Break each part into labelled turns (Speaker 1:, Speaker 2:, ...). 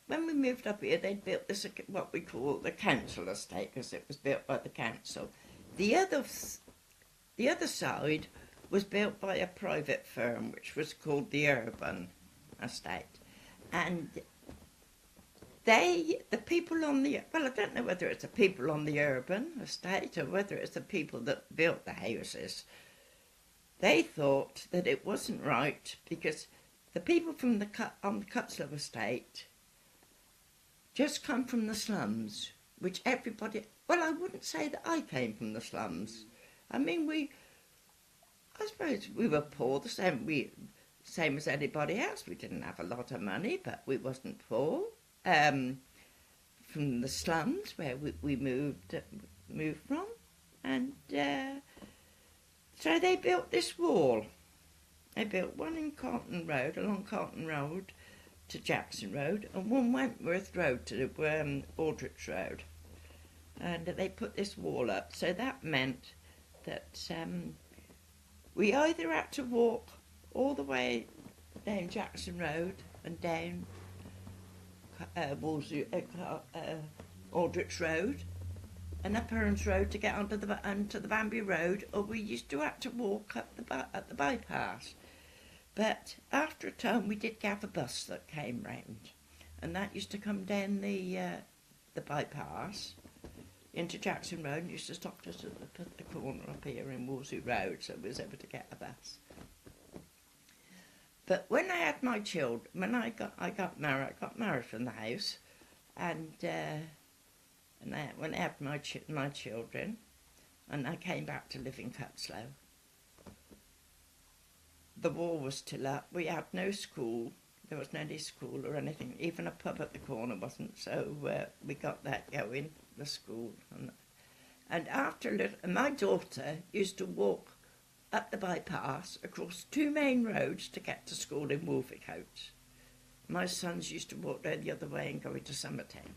Speaker 1: when we moved up here, they'd built this, what we call the council estate, because it was built by the council. The other side was built by a private firm, which was called the Urban Estate. And the people on the, well, I don't know whether it's the people on the Urban Estate or whether it's the people that built the houses. They thought that it wasn't right because the people from on the Cutslow Estate just come from the slums, which everybody, well, I wouldn't say that I came from the slums. I mean, I suppose we were poor, the same as anybody else. We didn't have a lot of money, but we wasn't poor. From the slums where we moved from, and so they built this wall. They built one in Carlton Road, along Carlton Road to Jackson Road, and one Wentworth Road to Aldrich Road. And they put this wall up, so that meant that we either had to walk all the way down Jackson Road and down Aldrich Road and up Hearns Road to get onto the Banbury Road, or we used to have to walk up at the bypass. But after a time, we did have a bus that came round, and that used to come down the bypass into Jackson Road and used to stop just at the corner up here in Wolsey Road, so we was able to get a bus. But when I had my children, when I got married from the house, and when I had my children, and I came back to live in Cutslow, the wall was still up. We had no school. There wasn't any school or anything. Even a pub at the corner wasn't. So we got that going, the school. And after a little, my daughter used to walk up the bypass across two main roads to get to school in Wolvercote. My sons used to walk down the other way and go into Summertown.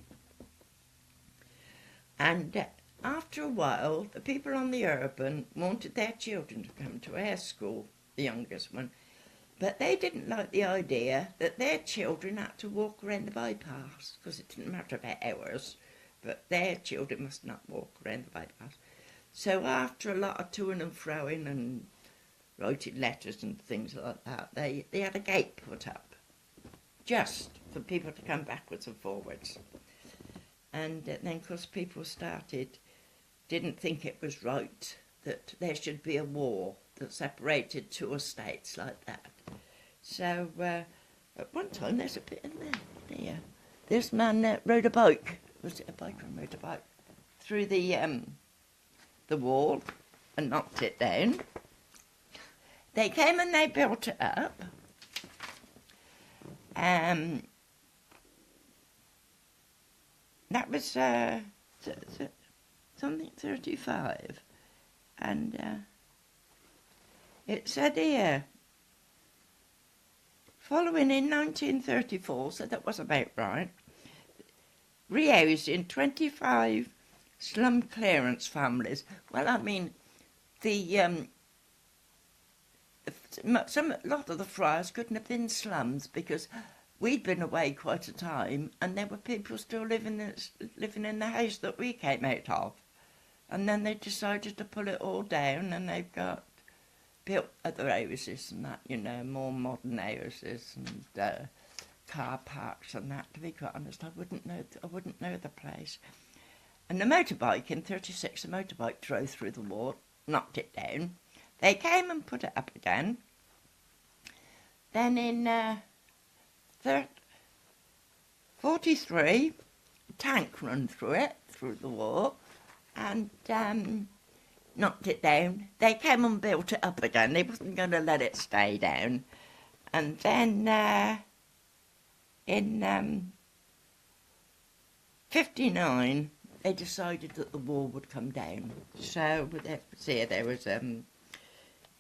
Speaker 1: And after a while, the people on the Urban wanted their children to come to our school, the youngest one, but they didn't like the idea that their children had to walk around the bypass, because it didn't matter about ours, but their children must not walk around the bypass. So after a lot of toing and froing and writing letters and things like that, they had a gate put up, just for people to come backwards and forwards. And then, of course, people didn't think it was right that there should be a wall that separated two estates like that. So at one time, there's a bit in there. This man rode a bike. Was it a bike or a motorbike? Through the wall and knocked it down. They came and they built it up. That was something 35. And it said here, following in 1934, so that was about right, rehousing 25 slum clearance families. Well, I mean, a lot of the friars couldn't have been slums because we'd been away quite a time, and there were people still living in the house that we came out of. And then they decided to pull it all down, and they've built other houses and that, more modern houses and car parks and that. To be quite honest, I wouldn't know the place. And the motorbike in 36, the motorbike drove through the wall, knocked it down. They came and put it up again. Then in 43, a tank run through the wall, and knocked it down. They came and built it up again. They wasn't going to let it stay down. And then in 59, they decided that the wall would come down. So there was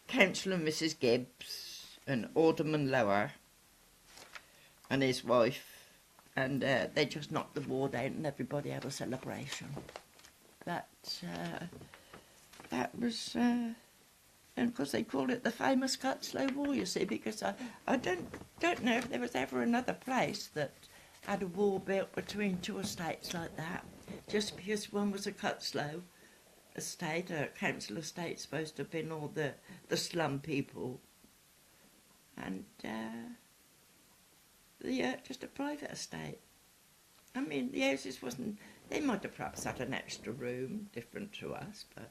Speaker 1: Councillor Mrs. Gibbs and Alderman Lower and his wife, and they just knocked the wall down and everybody had a celebration. That was, and of course they called it the famous Cutslow Wall, you see, because I don't know if there was ever another place that had a wall built between two estates like that, just because one was a Cutslow estate, a council estate supposed to have been all the slum people, and just a private estate. I mean, the houses wasn't, they might have perhaps had an extra room, different to us, but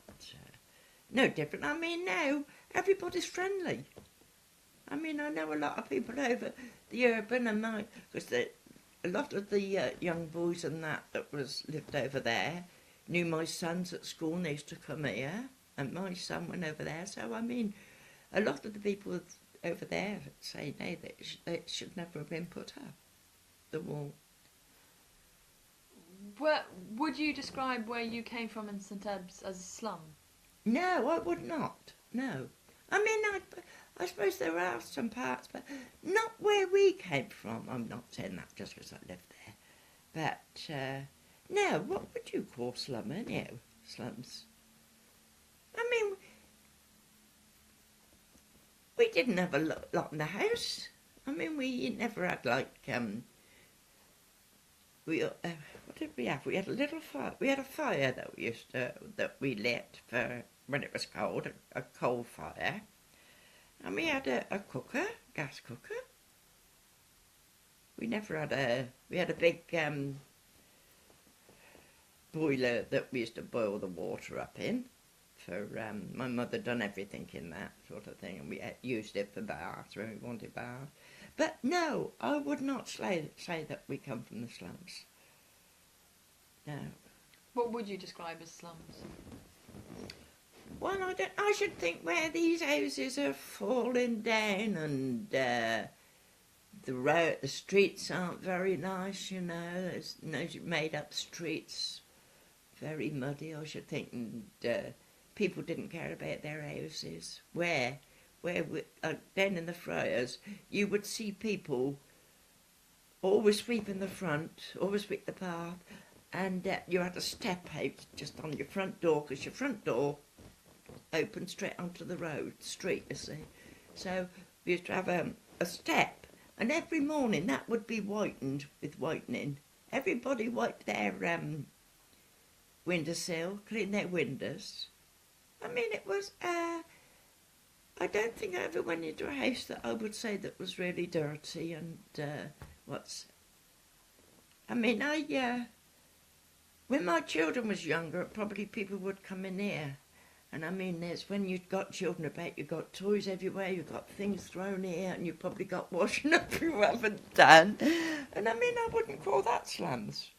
Speaker 1: no different. I mean, now everybody's friendly. I mean, I know a lot of people over the urban and because a lot of the young boys and that lived over there knew my sons at school and they used to come here, and my son went over there. So, I mean, a lot of the people over there say no, that it should never have been put up, the wall.
Speaker 2: Would you describe where you came from in St Ebbe's as a slum?
Speaker 1: No, I would not. No. I mean, I suppose there are some parts, but not where we came from. I'm not saying that just because I lived there. But, no, what would you call slum anyhow? Slums. I mean, we didn't have a lot in the house. I mean, we never had, like, what did we have? We had a little fire. We had a fire that we lit for when it was cold, a coal fire. And we had a cooker, gas cooker. We never had we had a big boiler that we used to boil the water up in. My mother done everything in that sort of thing, and we used it for baths when we wanted baths. But no, I would not say that we come from the slums. No.
Speaker 2: What would you describe as slums?
Speaker 1: Well, I should think where these houses are falling down and the streets aren't very nice, you know. There's no made up streets, very muddy, I should think, and people didn't care about their houses. Where down in the Friars, you would see people always sweeping the front, always sweep the path, and you had a step out just on your front door, because your front door opened straight onto the street, you see. So we used to have a step, and every morning that would be whitened with whitening. Everybody wiped their windowsill, cleaned their windows. I mean, it was... I don't think I ever went into a house that I would say that was really dirty and I mean, when my children was younger, probably people would come in here. And I mean, there's when you've got children about, you've got toys everywhere, you've got things thrown here, and you've probably got washing up you haven't done. And I mean, I wouldn't call that slums.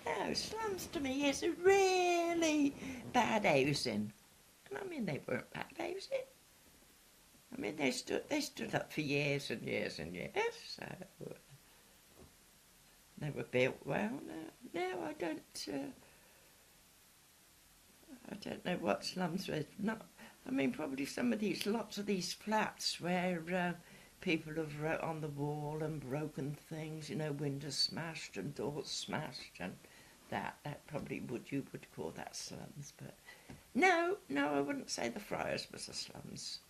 Speaker 1: No, slums to me is a really bad housing. And I mean, they weren't bad housing. I mean, they stood up for years and years and years. So they were built well. No, I don't know what slums were. Not. I mean, probably lots of these flats where people have wrote on the wall and broken things. You know, windows smashed and doors smashed and that probably you would call that slums, but no, I wouldn't say the Friars was the slums.